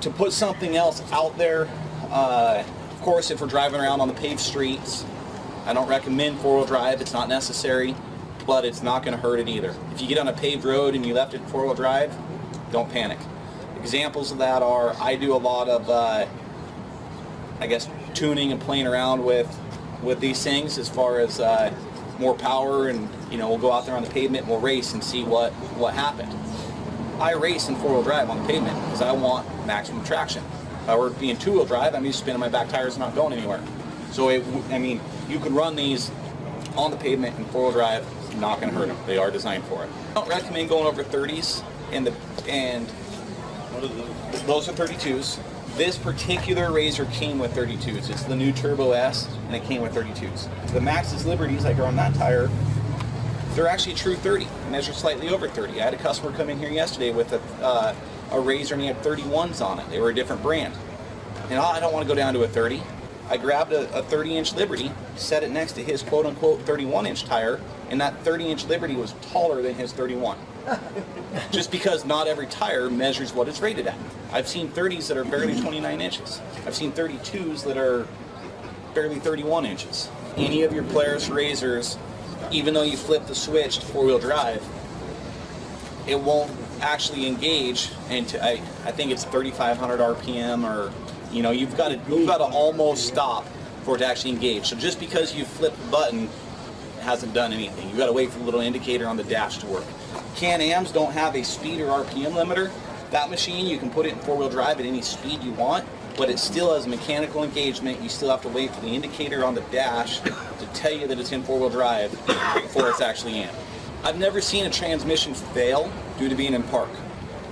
to put something else out there, of course, if we're driving around on the paved streets, I don't recommend four-wheel drive. It's not necessary, but it's not going to hurt it either. If you get on a paved road and you left it four-wheel drive, don't panic. Examples of that are, I do a lot of, I guess, tuning and playing around with these things as far as more power, and we'll go out there on the pavement and we'll race and see what happened. I race in four-wheel drive on the pavement because I want maximum traction. If I were being two-wheel drive, I'm used to spinning my back tires and not going anywhere. So I mean, you can run these on the pavement in four-wheel drive, not going to hurt them. They are designed for it. I don't recommend going over 30s, and what are those are 32s. This particular Razor came with 32s. It's the new Turbo S, and it came with 32s. The Maxxis Liberties, like are on that tire, they're actually a true 30, measure slightly over 30. I had a customer come in here yesterday with a Razor, and he had 31s on it. They were a different brand. And I don't want to go down to a 30. I grabbed a 30-inch Liberty, set it next to his quote-unquote 31-inch tire, and that 30-inch Liberty was taller than his 31. Just because not every tire measures what it's rated at. I've seen 30s that are barely 29 inches. I've seen 32s that are barely 31 inches. Any of your Polaris Razors, even though you flip the switch to four-wheel drive, it won't actually engage into, I think it's 3,500 RPM, or you've got to almost stop for it to actually engage. So just because you flip the button, it hasn't done anything. You've got to wait for the little indicator on the dash to work. Can-Ams don't have a speed or RPM limiter. That machine, you can put it in four-wheel drive at any speed you want, but it still has mechanical engagement. You still have to wait for the indicator on the dash to tell you that it's in four-wheel drive before it's actually in. I've never seen a transmission fail due to being in park.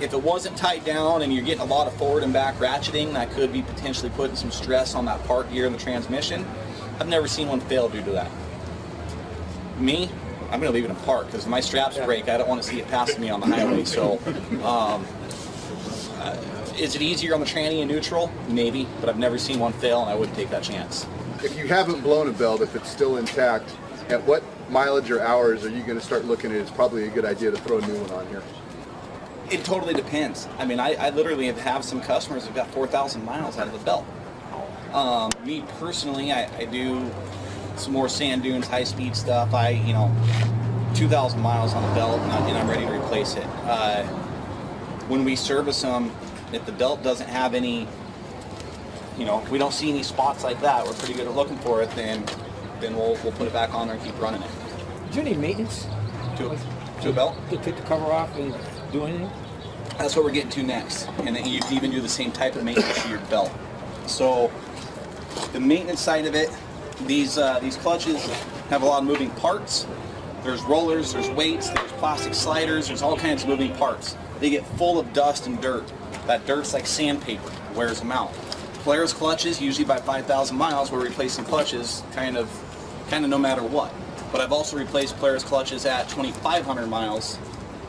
If it wasn't tight down and you're getting a lot of forward and back ratcheting, that could be potentially putting some stress on that park gear in the transmission. I've never seen one fail due to that. Me, I'm going to leave it in park because if my straps break, I don't want to see it passing me on the highway. So, is it easier on the tranny and neutral? Maybe, but I've never seen one fail, and I wouldn't take that chance. If you haven't blown a belt, if it's still intact, at what mileage or hours are you going to start looking at it's probably a good idea to throw a new one on here? It totally depends. I mean, I literally have some customers who've got 4,000 miles out of the belt. Me personally, I do some more sand dunes, high-speed stuff. 2,000 miles on the belt, and I'm ready to replace it. When we service them, if the belt doesn't have any, if we don't see any spots like that, we're pretty good at looking for it, then we'll put it back on there and keep running it. Is there any maintenance to a belt? To take the cover off and do anything? That's what we're getting to next, and then you can even do the same type of maintenance to your belt. So the maintenance side of it, these clutches have a lot of moving parts. There's rollers, there's weights, there's plastic sliders, there's all kinds of moving parts. They get full of dust and dirt. That dirt's like sandpaper, wears them out. Polaris clutches, usually by 5,000 miles, we're replacing clutches kind of no matter what. But I've also replaced Polaris clutches at 2,500 miles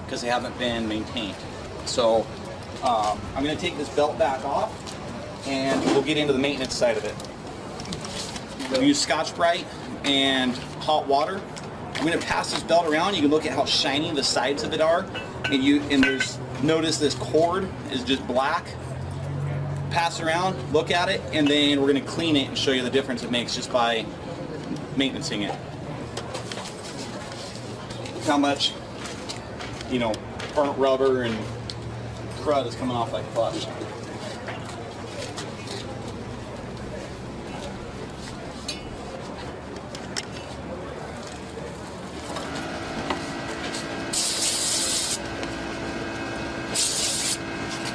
because they haven't been maintained. So I'm going to take this belt back off, and we'll get into the maintenance side of it. We'll use Scotch-Brite and hot water. I'm going to pass this belt around. You can look at how shiny the sides of it are, and notice this cord is just black. Pass around, look at it, and then we're going to clean it and show you the difference it makes just by maintaining it. Look how much, burnt rubber and crud is coming off that clutch.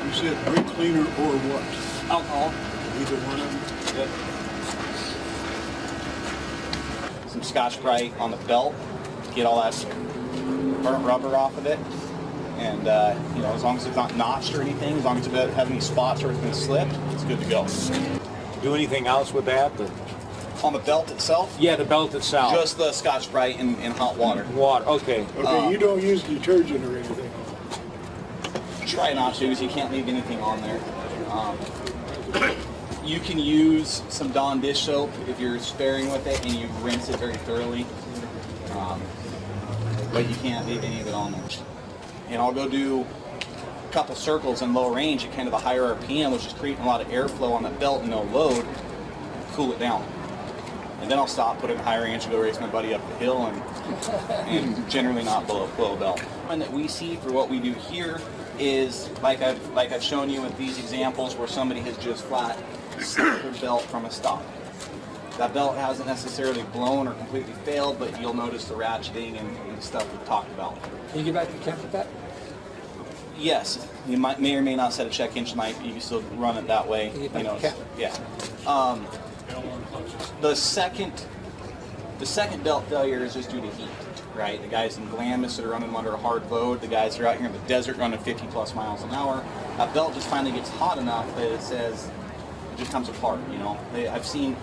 You said brake cleaner or what? Alcohol. Either one of them? Yep. Some Scotch-Brite on the belt to get all that burnt rubber off of it. And as long as it's not notched or anything, as long as it doesn't have any spots or it's been slipped, it's good to go. Do anything else with that? On the belt itself? Yeah, the belt itself. Just the Scotch-Brite and hot water. Water, okay. Okay, you don't use detergent or anything? Try not to, because you can't leave anything on there. You can use some Dawn dish soap if you're sparing with it and you rinse it very thoroughly. But you can't leave any of it on there. And I'll go do couple circles in low range at kind of a higher RPM, which is creating a lot of airflow on that belt and no load, cool it down. And then I'll stop, put it in high range, and go race my buddy up the hill, and generally not blow a belt. One that we see for what we do here is, like I've shown you with these examples, where somebody has just flat slipped their belt from a stop. That belt hasn't necessarily blown or completely failed, but you'll notice the ratcheting and stuff we've talked about. Can you get back to camp with that? Yes, you may or may not set a check engine light, but you can still run it that way. You know, yeah. The second belt failure is just due to heat, right? The guys in Glamis that are running under a hard load, the guys that are out here in the desert running 50 plus miles an hour, that belt just finally gets hot enough that it says it just comes apart. You know, I've seen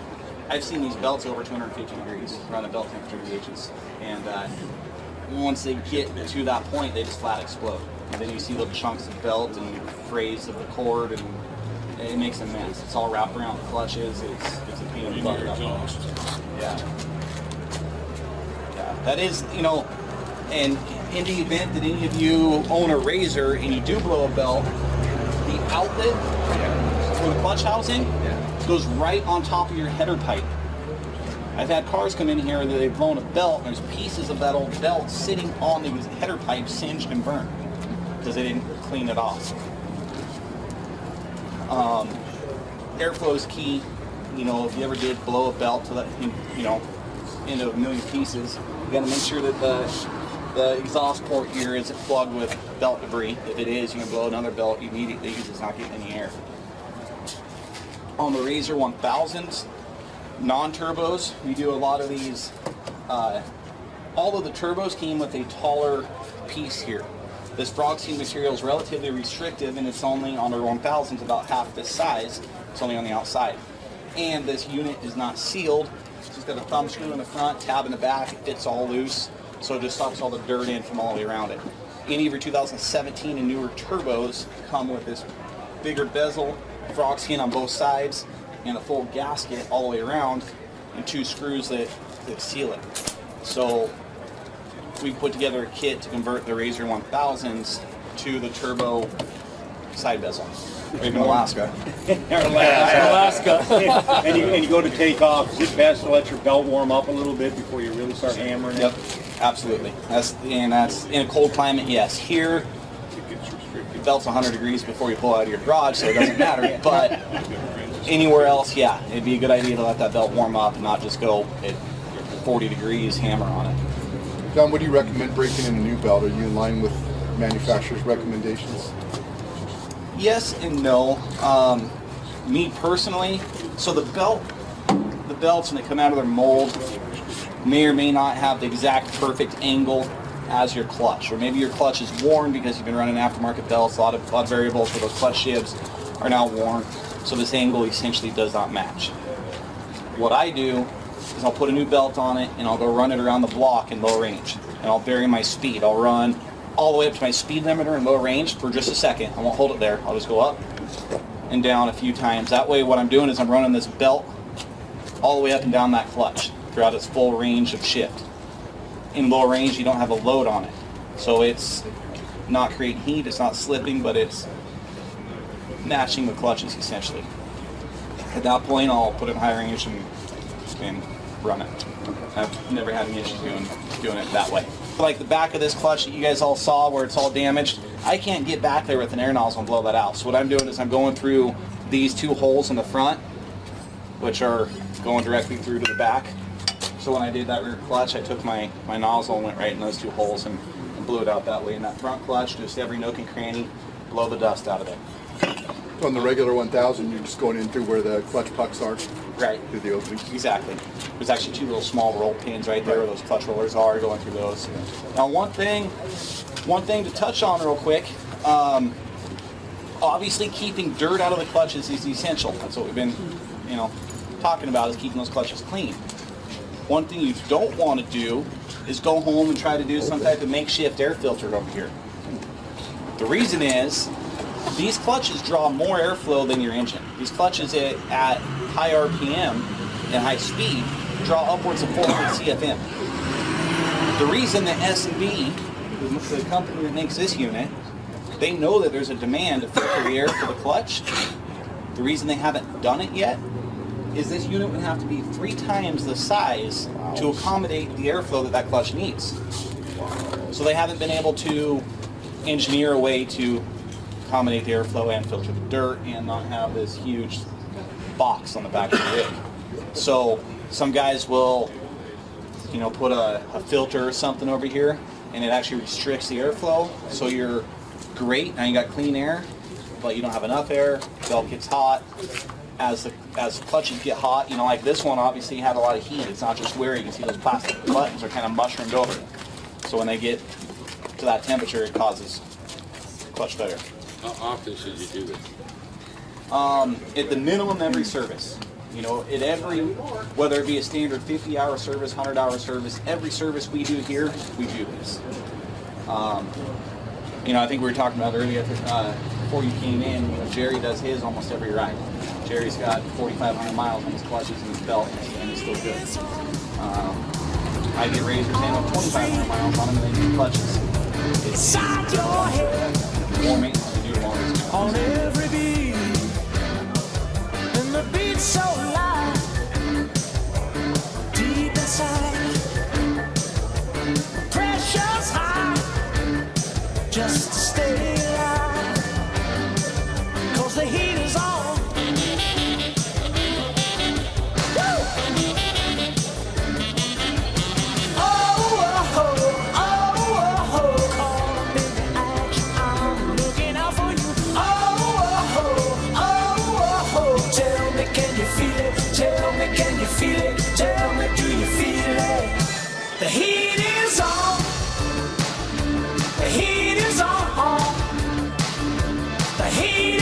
these belts over 250 degrees run the belt temperature gauges, and once they get to that point, they just flat explode. And then you see little chunks of belt and frays of the cord, and it makes a mess. It's all wrapped around the clutches. It's a pain in the butt. Yeah. Yeah. That is, you know, and in the event that any of you own a Razor and you do blow a belt, the outlet for the clutch housing goes right on top of your header pipe. I've had cars come in here that they've blown a belt, and there's pieces of that old belt sitting on the header pipe, singed and burned, because they didn't clean it off. Airflow is key. You know, if you ever did blow a belt to that, you know, into a million pieces, you got to make sure that the exhaust port here isn't plugged with belt debris. If it is, you can blow another belt immediately because it's not getting any air. On the Razor 1000s, non-turbos, we do a lot of these. All of the turbos came with a taller piece here. This frog seam material is relatively restrictive, and it's only on our 1000s about half this size. It's only on the outside. And this unit is not sealed. It's just got a thumb screw in the front, tab in the back. It fits all loose, so it just sucks all the dirt in from all the way around it. Any of your 2017 and newer turbos come with this bigger bezel, frog skin on both sides, and a full gasket all the way around, and two screws that seal it. So we put together a kit to convert the Razor 1000s to the turbo side bezel. Even Alaska. Alaska. and you go to take off. Is it best to let your belt warm up a little bit before you really start hammering it? Yep, absolutely. That's in a cold climate. Yes, here your belt's 100 degrees before you pull out of your garage, so it doesn't matter. But anywhere else, yeah, it'd be a good idea to let that belt warm up and not just go at 40 degrees hammer on it. John, what do you recommend breaking in a new belt? Are you in line with manufacturer's recommendations? Yes and no. Me personally, so the belts when they come out of their mold may or may not have the exact perfect angle as your clutch, or maybe your clutch is worn because you've been running aftermarket belts. A lot of variables for those clutch shibs are now worn, so this angle essentially does not match. What I do is I'll put a new belt on it and I'll go run it around the block in low range, and I'll vary my speed. I'll run all the way up to my speed limiter in low range for just a second. I won't hold it there. I'll just go up and down a few times. That way what I'm doing is I'm running this belt all the way up and down that clutch throughout its full range of shift. In low range you don't have a load on it, so it's not creating heat, it's not slipping, but it's matching the clutches essentially. At that point I'll put it in high range and run it. I've never had any issues doing it that way. Like the back of this clutch that you guys all saw where it's all damaged, I can't get back there with an air nozzle and blow that out. So what I'm doing is I'm going through these two holes in the front, which are going directly through to the back. So when I did that rear clutch, I took my nozzle and went right in those two holes and blew it out that way. In that front clutch, just every nook and cranny, blow the dust out of it. On the regular 1000, you're just going in through where the clutch pucks are? Right. Through the opening? Exactly. There's actually two little small roll pins right there where those clutch rollers are, going through those. Now one thing to touch on real quick, obviously keeping dirt out of the clutches is essential. That's what we've been, talking about, is keeping those clutches clean. One thing you don't want to do is go home and try to do some type of makeshift air filter over here. The reason is, these clutches draw more airflow than your engine. These clutches at high RPM and high speed draw upwards of 400 CFM. The reason that S&B, the company that makes this unit, They know that there's a demand to filter the air for the clutch. The reason they haven't done it yet is this unit would have to be 3 times the size to accommodate the airflow that that clutch needs. So they haven't been able to engineer a way to accommodate the airflow and filter the dirt and not have this huge box on the back of the rig. So some guys will, you know, put a filter or something over here, and it actually restricts the airflow. So you're great, now you got clean air, but you don't have enough air. Belt gets hot. As the clutches get hot, you know, like this one obviously had a lot of heat. It's not just wear. You can see those plastic buttons are kind of mushroomed over. So when they get to that temperature, it causes clutch failure. How often should you do this? At the minimum, every service. You know, at every, whether it be a standard 50-hour service, 100-hour service, every service we do here, we do this. You know, I think we were talking about earlier before you came in. You know, Jerry does his almost every ride. Jerry's got 4,500 miles on his clutches and his belt, and he's still good. I get razors and I'm 2,500 miles on them, and they do clutches. It's more maintenance to do longer. On every beat, and the beat so loud, deep inside, pressure's high, just to stay alive, 'cause the heat is on. Feel it, tell me, do you feel it? The heat is on. The heat is on. The heat